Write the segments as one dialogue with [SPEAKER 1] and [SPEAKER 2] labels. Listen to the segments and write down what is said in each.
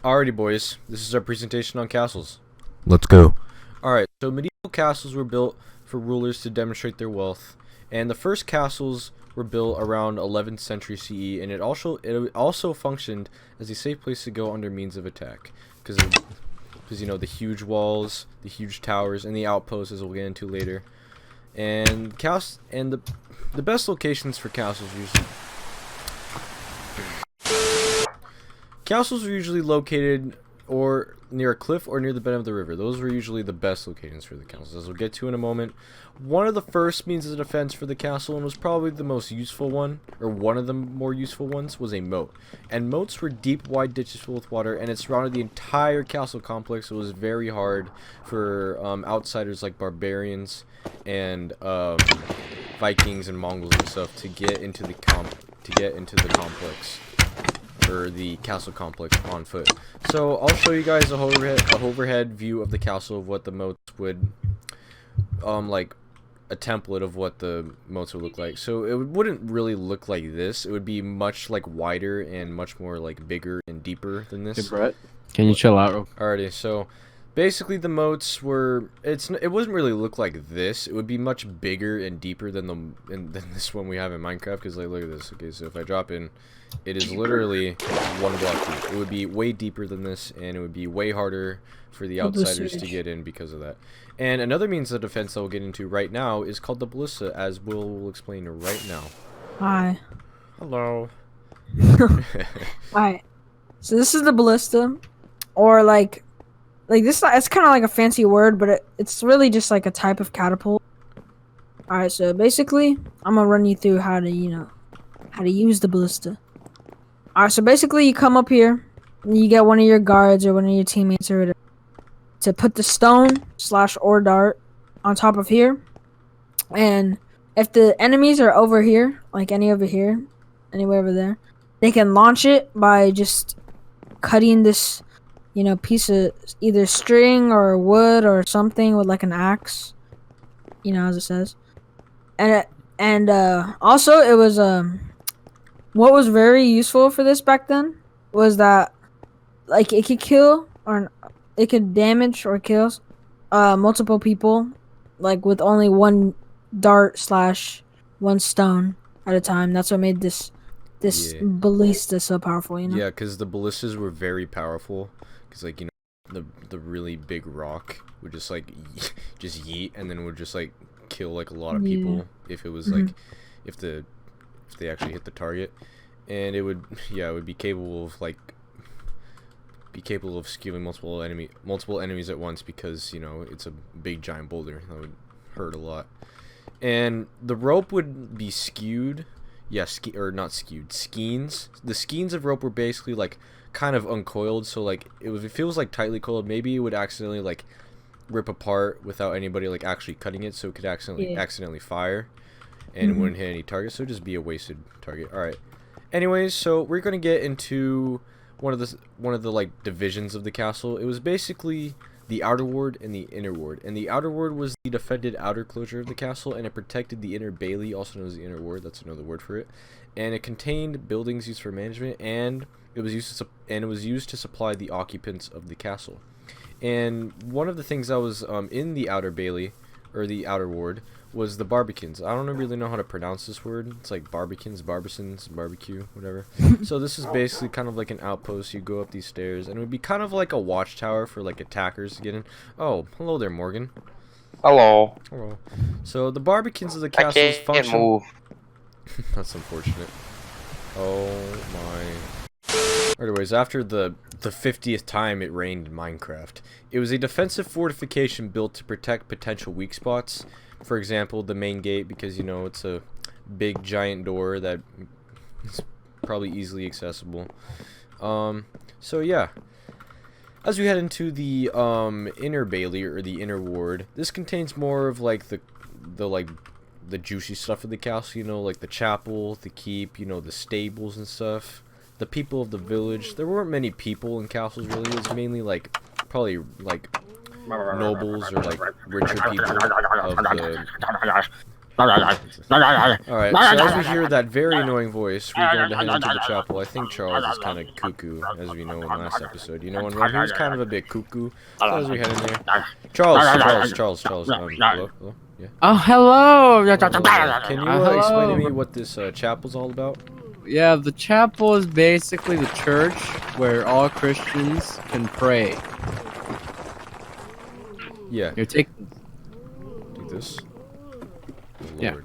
[SPEAKER 1] Alrighty, boys. This is our presentation on castles.
[SPEAKER 2] Let's go.
[SPEAKER 1] Alright, so medieval castles were built for rulers to demonstrate their wealth, and the first castles were built around 11th century CE, and it also functioned as a safe place to go under means of attack, because you know, the huge walls, the huge towers, and the outposts, as we'll get into later. And the best locations for castles were usually located or near a cliff or near the bed of the river. Those were usually the best locations for the castles, as we'll get to in a moment. One of the first means of defense for the castle, and was probably the most useful one, or one of the more useful ones, was a moat. And moats were deep, wide ditches filled with water, and it surrounded the entire castle complex. It was very hard for outsiders like barbarians and Vikings and Mongols and stuff to get into the complex, or the castle complex, on foot. So I'll show you guys a overhead view of the castle, of what the moats would like a template of what the moats would look like. So it wouldn't really look like this. It would be much like wider and much more like bigger and deeper than this.
[SPEAKER 2] Hey Brett, can you chill out?
[SPEAKER 1] Alrighty, so basically the moats were, it wouldn't really look like this. It would be much bigger and deeper than than this one we have in Minecraft, because like, look at this. Okay, so if I drop in, it is literally 1 block deep. It would be way deeper than this, and it would be way harder for the outsiders to get in because of that. And another means of defense that we'll get into right now is called the Ballista, as will explain right now.
[SPEAKER 3] Hi.
[SPEAKER 1] Hello.
[SPEAKER 3] Alright. So this is the Ballista, or like this. It's kind of like a fancy word, but it's really just like a type of catapult. Alright, so basically, I'm gonna run you through how to use the Ballista. Alright, so basically you come up here, and you get one of your guards or one of your teammates or whatever to put the stone / or dart on top of here. And if the enemies are over here, like any over here, anywhere over there, they can launch it by just cutting this, you know, piece of either string or wood or something with like an axe, you know, as it says. And also it was what was very useful for this back then was that like it could kill, or it could damage or kill multiple people, like with only one dart / one stone at a time. That's what made this ballista so powerful, you know?
[SPEAKER 1] Yeah, because the ballistas were very powerful, because like, you know, the really big rock would just like just yeet, and then would just like kill like a lot of people if it was like if they actually hit the target. And it would be capable of skewing multiple enemies at once, because, you know, it's a big giant boulder that would hurt a lot. And the rope would be skewed, or not skewed, skeins. The skeins of rope were basically like kind of uncoiled, so like if it was like tightly coiled, maybe it would accidentally like rip apart without anybody like actually cutting it, so it could accidentally fire, and it wouldn't hit any targets, so it'd just be a wasted target. All right. Anyways, so we're gonna get into one of the like divisions of the castle. It was basically the outer ward and the inner ward, and the outer ward was the defended outer closure of the castle, and it protected the inner bailey, also known as the inner ward. That's another word for it. And it contained buildings used for management, and it was used to supply the occupants of the castle. And one of the things that was in the outer bailey, or the outer ward, was the barbicans. I don't really know how to pronounce this word. It's like barbicans, barbicans, barbecue, whatever. So this is basically kind of like an outpost. You go up these stairs, and it would be kind of like a watchtower for like attackers to get in. Oh, hello there, Morgan.
[SPEAKER 4] Hello.
[SPEAKER 1] Hello. So the barbicans of the castle's function.
[SPEAKER 4] I can't move.
[SPEAKER 1] That's unfortunate. Oh my. Anyways, after the 50th time it rained in Minecraft, it was a defensive fortification built to protect potential weak spots. For example, the main gate, because, you know, it's a big giant door that is probably easily accessible. So yeah, as we head into the inner bailey, or the inner ward, this contains more of like the juicy stuff of the castle, you know, like the chapel, the keep, you know, the stables and stuff. The people of the village. There weren't many people in castles really. It was mainly like probably like nobles or like richer people of the Alright, so as we hear that very annoying voice, we're going to head into the chapel. I think Charles is kind of cuckoo, as we know in last episode. You know, when he was kind of a bit cuckoo. So as we head in there... Charles, hello? Yeah?
[SPEAKER 2] Oh, hello!
[SPEAKER 1] Can you explain to me what this chapel's all about?
[SPEAKER 2] Yeah, the chapel is basically the church where all Christians can pray.
[SPEAKER 1] Yeah.
[SPEAKER 2] Here, take
[SPEAKER 1] this.
[SPEAKER 2] Yeah.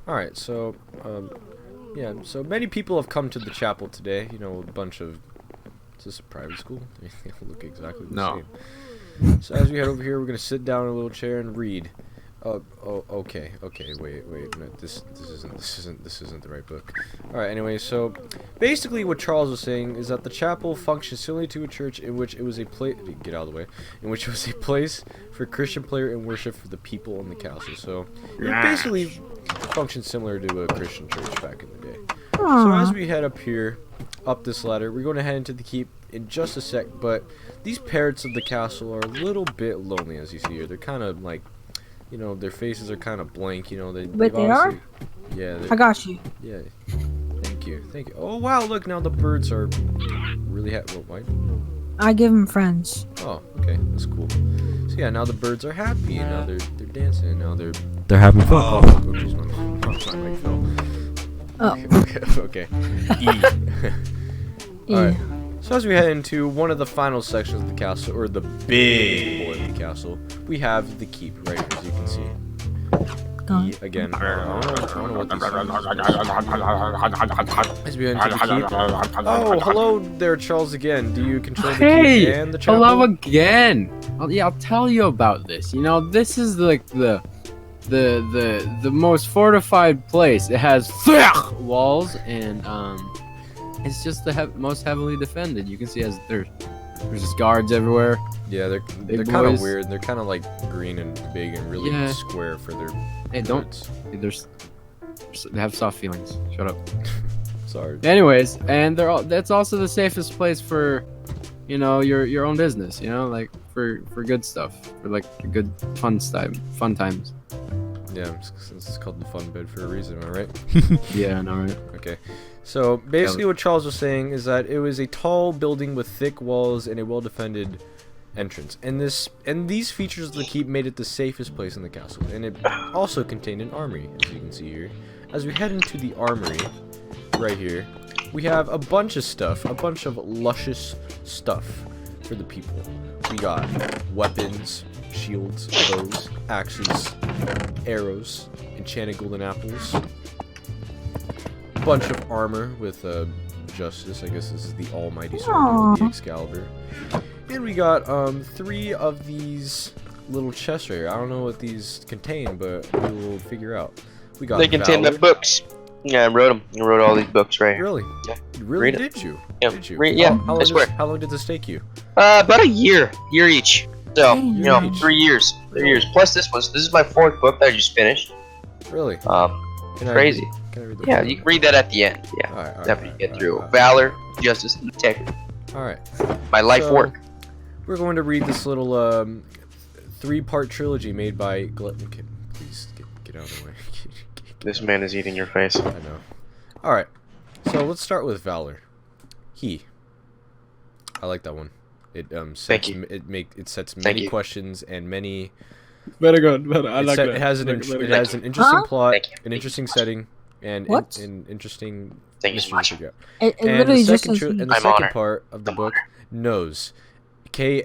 [SPEAKER 1] Alright, so, yeah, so many people have come to the chapel today. You know, a bunch of... Is this a private school? They look exactly the same. So as we head over here, we're going to sit down in a little chair and read. Okay, wait, no, this isn't the right book. Alright, anyway, so basically what Charles was saying is that the chapel functions similarly to a church in which it was a place, get out of the way, in which it was a place for Christian prayer and worship for the people in the castle. So it basically functions similar to a Christian church back in the day. So as we head up here, up this ladder, we're going to head into the keep in just a sec, but these parrots of the castle are a little bit lonely, as you see here. They're kind of like, you know, their faces are kind of blank, you know.
[SPEAKER 3] But they are?
[SPEAKER 1] Yeah.
[SPEAKER 3] I got you.
[SPEAKER 1] Yeah. Thank you. Oh, wow, look, now the birds are really happy. What?
[SPEAKER 3] I give them friends.
[SPEAKER 1] Oh, okay, that's cool. So yeah, now the birds are happy, and now they're dancing, and now
[SPEAKER 2] They're having fun.
[SPEAKER 1] Oh, jeez, my mic fell.
[SPEAKER 3] Oh.
[SPEAKER 1] Okay. Alright. So as we head into one of the final sections of the castle, or the big boy of the castle, we have the keep right here, as you can see. Again, I don't know what these are. As we head into the keep. Oh, hello there, Charles, again. Do you control the keep and the chapel?
[SPEAKER 2] Hello again. I'll tell you about this. You know, this is like the most fortified place. It has walls and it's just the most heavily defended. You can see there's just guards everywhere.
[SPEAKER 1] Yeah, they're kind of weird. They're kind of like green and big and really square for their.
[SPEAKER 2] Hey, they have soft feelings. Shut up.
[SPEAKER 1] Sorry.
[SPEAKER 2] Anyways, and that's also the safest place for, you know, your own business. You know, like for good stuff, for like a good fun times.
[SPEAKER 1] Yeah, since it's called the fun bed for a reason, am I right?
[SPEAKER 2] Yeah, I know, right?
[SPEAKER 1] Okay. So basically what Charles was saying is that it was a tall building with thick walls and a well-defended entrance. And these features of the keep made it the safest place in the castle. And it also contained an armory, as you can see here. As we head into the armory, right here, we have a bunch of stuff, a bunch of luscious stuff for the people. We got weapons, shields, bows, axes, arrows, enchanted golden apples, bunch of armor with justice. I guess this is the almighty sword, the Excalibur. And we got 3 of these little chests right here. I don't know what these contain, but we will figure out. We got.
[SPEAKER 4] They contain the books. Yeah, I wrote them. I wrote all these books right here.
[SPEAKER 1] Really?
[SPEAKER 4] Yeah.
[SPEAKER 1] Really? Did you?
[SPEAKER 4] Yeah.
[SPEAKER 1] Did you?
[SPEAKER 4] Yeah. I swear.
[SPEAKER 1] How long did this take you?
[SPEAKER 4] About a year each. So you know,
[SPEAKER 1] each.
[SPEAKER 4] 3 years. 3 years. Plus this is my 4th book that I just finished.
[SPEAKER 1] Really?
[SPEAKER 4] Crazy.
[SPEAKER 1] Can I read the
[SPEAKER 4] Yeah, you can read that at the end. Yeah.
[SPEAKER 1] All right,
[SPEAKER 4] after you get through Valor, Justice, and Integrity.
[SPEAKER 1] All right.
[SPEAKER 4] My life work.
[SPEAKER 1] We're going to read this little 3-part trilogy made by okay, please get out of the way.
[SPEAKER 4] This man is eating your face.
[SPEAKER 1] I know. All right. So let's start with Valor. I like that one. It sets it sets many questions and many.
[SPEAKER 2] Very good. I like that.
[SPEAKER 1] It has an interesting plot, an interesting setting, and
[SPEAKER 3] What?
[SPEAKER 1] an interesting
[SPEAKER 4] Thank you so much.
[SPEAKER 3] It
[SPEAKER 1] And
[SPEAKER 3] literally
[SPEAKER 1] the
[SPEAKER 3] just
[SPEAKER 1] second,
[SPEAKER 3] says
[SPEAKER 1] and the
[SPEAKER 4] I'm
[SPEAKER 1] second
[SPEAKER 4] honored.
[SPEAKER 1] part of the book, knows. Knows. I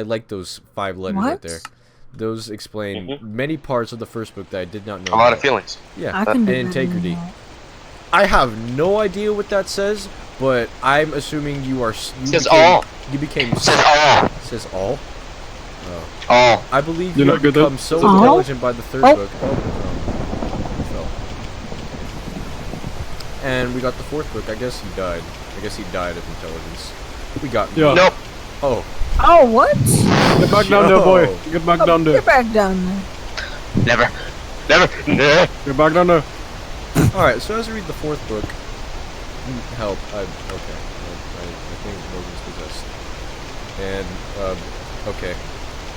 [SPEAKER 1] like those 5 letters right
[SPEAKER 3] What?
[SPEAKER 1] there. Those explain many parts of the first book that I did not know.
[SPEAKER 4] A lot of
[SPEAKER 1] about.
[SPEAKER 4] feelings.
[SPEAKER 1] Yeah,
[SPEAKER 3] I can do
[SPEAKER 1] and
[SPEAKER 3] that.
[SPEAKER 1] integrity. I have no idea what that says, but I'm assuming you are.
[SPEAKER 4] Says all.
[SPEAKER 1] You became.
[SPEAKER 4] Says all.
[SPEAKER 1] Says all.
[SPEAKER 4] All.
[SPEAKER 1] I believe
[SPEAKER 2] You're
[SPEAKER 1] you
[SPEAKER 2] not
[SPEAKER 1] have
[SPEAKER 2] good at-
[SPEAKER 1] become so
[SPEAKER 3] Oh.
[SPEAKER 1] intelligent by the 3rd
[SPEAKER 3] Oh.
[SPEAKER 1] book. And we got the 4th book. I guess he died. I guess he died of intelligence. We got.
[SPEAKER 2] Yeah.
[SPEAKER 4] Nope.
[SPEAKER 1] Oh.
[SPEAKER 3] Oh, what?
[SPEAKER 2] Get back down there, boy. Get back down there.
[SPEAKER 3] Get back down there.
[SPEAKER 4] Never.
[SPEAKER 2] Get back down there.
[SPEAKER 1] Alright, so as we read the 4th book, help. Okay. I think Morgan's possessed. And, okay.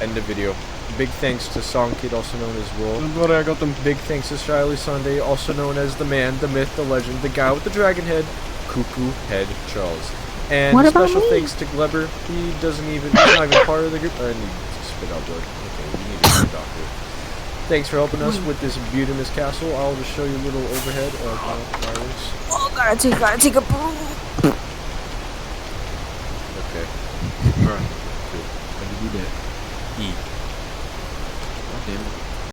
[SPEAKER 1] End of video. Big thanks to Song Kid, also known as Wolf.
[SPEAKER 2] Don't worry, I got them.
[SPEAKER 1] Big thanks to Shiley Sunday, also known as the man, the myth, the legend, the guy with the dragon head, Cuckoo Head Charles. And
[SPEAKER 3] What about
[SPEAKER 1] special
[SPEAKER 3] me?
[SPEAKER 1] thanks to Gleber. He's not even part of the group. I need to spit out blood. Okay, we need to see a doctor. Thanks for helping us with this beauty in this castle. I'll just show you a little overhead of fireworks.
[SPEAKER 3] Oh, gotta take a poo.
[SPEAKER 1] Okay.
[SPEAKER 2] Alright. How did you do that?
[SPEAKER 1] E.
[SPEAKER 2] God damn it.